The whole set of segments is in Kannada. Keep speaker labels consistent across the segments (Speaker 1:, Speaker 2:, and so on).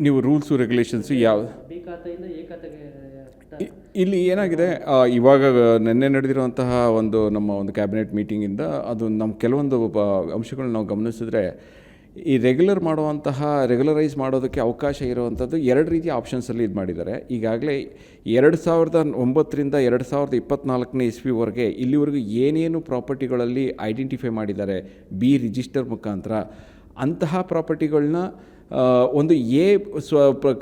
Speaker 1: ನೀವು ರೂಲ್ಸು ರೆಗ್ಯುಲೇಷನ್ಸು ಯಾವ
Speaker 2: ಬಿ ಖಾತೆಯಿಂದ ಎ ಖಾತೆಗೆ
Speaker 1: ಇಲ್ಲಿ ಏನಾಗಿದೆ, ಇವಾಗ ನಿನ್ನೆ ನಡೆದಿರುವಂತಹ ನಮ್ಮ ಒಂದು ಕ್ಯಾಬಿನೆಟ್ ಮೀಟಿಂಗಿಂದ ಅದು ನಮ್ಮ ಕೆಲವೊಂದು ಅಂಶಗಳನ್ನ ನಾವು ಗಮನಿಸಿದ್ರೆ, ಈ ರೆಗ್ಯುಲರೈಸ್ ಮಾಡೋದಕ್ಕೆ ಅವಕಾಶ ಇರುವಂಥದ್ದು ಎರಡು ರೀತಿಯ ಆಪ್ಷನ್ಸಲ್ಲಿ ಇದು ಮಾಡಿದ್ದಾರೆ. ಈಗಾಗಲೇ 2009ರಿಂದ 2024ನೇ ಇಸ್ವಿವರೆಗೆ ಇಲ್ಲಿವರೆಗೂ ಏನೇನು ಪ್ರಾಪರ್ಟಿಗಳಲ್ಲಿ ಐಡೆಂಟಿಫೈ ಮಾಡಿದ್ದಾರೆ ಬಿ ರಿಜಿಸ್ಟರ್ ಮುಖಾಂತರ, ಅಂತಹ ಪ್ರಾಪರ್ಟಿಗಳನ್ನ ಒಂದು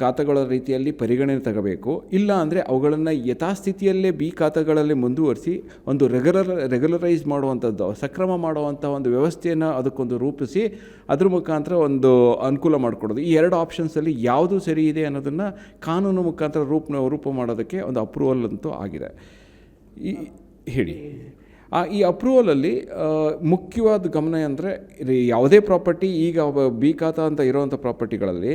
Speaker 1: ಖಾತೆಗಳ ರೀತಿಯಲ್ಲಿ ಪರಿಗಣನೆ ತಗೋಬೇಕು. ಇಲ್ಲ ಅಂದರೆ ಅವುಗಳನ್ನು ಯಥಾಸ್ಥಿತಿಯಲ್ಲೇ ಬಿ ಖಾತೆಗಳಲ್ಲಿ ಮುಂದುವರಿಸಿ ಒಂದು ರೆಗ್ಯುಲರೈಸ್ ಮಾಡುವಂಥದ್ದು, ಸಕ್ರಮ ಮಾಡುವಂಥ ಒಂದು ವ್ಯವಸ್ಥೆಯನ್ನು ಅದಕ್ಕೊಂದು ರೂಪಿಸಿ ಅದ್ರ ಮುಖಾಂತರ ಒಂದು ಅನುಕೂಲ ಮಾಡಿಕೊಡೋದು. ಈ ಎರಡು ಆಪ್ಷನ್ಸಲ್ಲಿ ಯಾವುದು ಸರಿ ಇದೆ ಅನ್ನೋದನ್ನು ಕಾನೂನು ಮುಖಾಂತರ ರೂಪ ಮಾಡೋದಕ್ಕೆ ಒಂದು ಅಪ್ರೂವಲ್ ಅಂತೂ ಆಗಿದೆ. ಹೇಳಿ, ಈ ಅಪ್ರೂವಲಲ್ಲಿ ಮುಖ್ಯವಾದ ಗಮನ ಅಂದರೆ, ಯಾವುದೇ ಪ್ರಾಪರ್ಟಿ ಈಗ ಬಿ ಖಾತಾ ಅಂತ ಇರೋವಂಥ ಪ್ರಾಪರ್ಟಿಗಳಲ್ಲಿ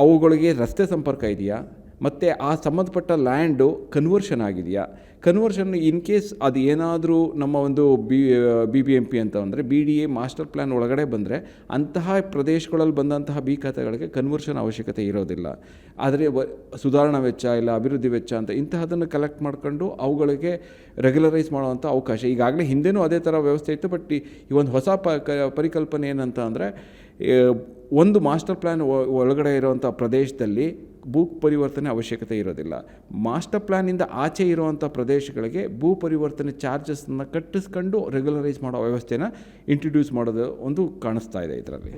Speaker 1: ಅವುಗಳಿಗೆ ರಸ್ತೆ ಸಂಪರ್ಕ ಇದೆಯಾ, ಮತ್ತು ಆ ಸಂಬಂಧಪಟ್ಟ ಲ್ಯಾಂಡು ಕನ್ವರ್ಷನ್ ಆಗಿದೆಯಾ. ಕನ್ವರ್ಷನ್ ಇನ್ ಕೇಸ್ ಅದು ಏನಾದರೂ ನಮ್ಮ ಒಂದು BBMP ಅಂತ ಅಂದರೆ BDA ಮಾಸ್ಟರ್ ಪ್ಲ್ಯಾನ್ ಒಳಗಡೆ ಬಂದರೆ, ಅಂತಹ ಪ್ರದೇಶಗಳಲ್ಲಿ ಬಂದಂತಹ ಬಿ ಖಾತೆಗಳಿಗೆ ಕನ್ವರ್ಷನ್ ಅವಶ್ಯಕತೆ ಇರೋದಿಲ್ಲ. ಆದರೆ ಸುಧಾರಣಾ ವೆಚ್ಚ ಇಲ್ಲ ಅಭಿವೃದ್ಧಿ ವೆಚ್ಚ ಅಂತ ಇಂತಹದನ್ನು ಕಲೆಕ್ಟ್ ಮಾಡ್ಕೊಂಡು ಅವುಗಳಿಗೆ ರೆಗ್ಯುಲರೈಸ್ ಮಾಡುವಂಥ ಅವಕಾಶ ಈಗಾಗಲೇ ಹಿಂದೆನೂ ಅದೇ ಥರ ವ್ಯವಸ್ಥೆ ಇತ್ತು. ಬಟ್ ಈ ಒಂದು ಹೊಸ ಪರಿಕಲ್ಪನೆ ಏನಂತ ಅಂದರೆ, ಒಂದು ಮಾಸ್ಟರ್ ಪ್ಲ್ಯಾನ್ ಒಳಗಡೆ ಇರುವಂಥ ಪ್ರದೇಶದಲ್ಲಿ ಭೂ ಪರಿವರ್ತನೆ ಅವಶ್ಯಕತೆ ಇರೋದಿಲ್ಲ. ಮಾಸ್ಟರ್ ಪ್ಲ್ಯಾನಿಂದ ಆಚೆ ಇರುವಂಥ ಪ್ರದೇಶಗಳಿಗೆ ಭೂ ಪರಿವರ್ತನೆ ಚಾರ್ಜಸ್ನ ಕಟ್ಟಿಸ್ಕೊಂಡು ರೆಗ್ಯುಲರೈಸ್ ಮಾಡೋ ವ್ಯವಸ್ಥೆನ ಇಂಟ್ರೊಡ್ಯೂಸ್ ಮಾಡೋದು ಒಂದು ಕಾಣಿಸ್ತಾ ಇದೆ ಇದರಲ್ಲಿ.